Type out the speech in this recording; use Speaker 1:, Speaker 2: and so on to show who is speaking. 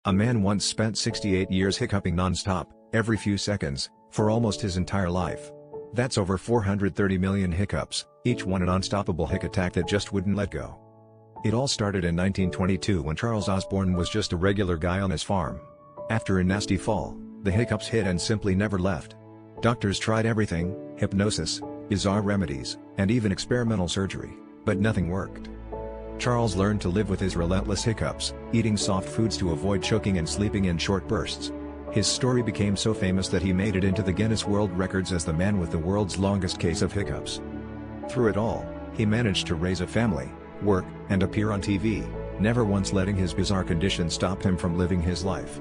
Speaker 1: A man once spent 68 years hiccuping non-stop, every few seconds, for almost his entire life. That's over 430 million hiccups, each one an unstoppable hic attack that just wouldn't let go. It all started in 1922 when Charles Osborne was just a regular guy on his farm. After a nasty fall, the hiccups hit and simply never left. Doctors tried everything: hypnosis, bizarre remedies, and even experimental surgery, but nothing worked. Charles learned to live with his relentless hiccups, eating soft foods to avoid choking and sleeping in short bursts. His story became so famous that he made it into the Guinness World Records as the man with the world's longest case of hiccups. Through it all, he managed to raise a family, work, and appear on TV, never once letting his bizarre condition stop him from living his life.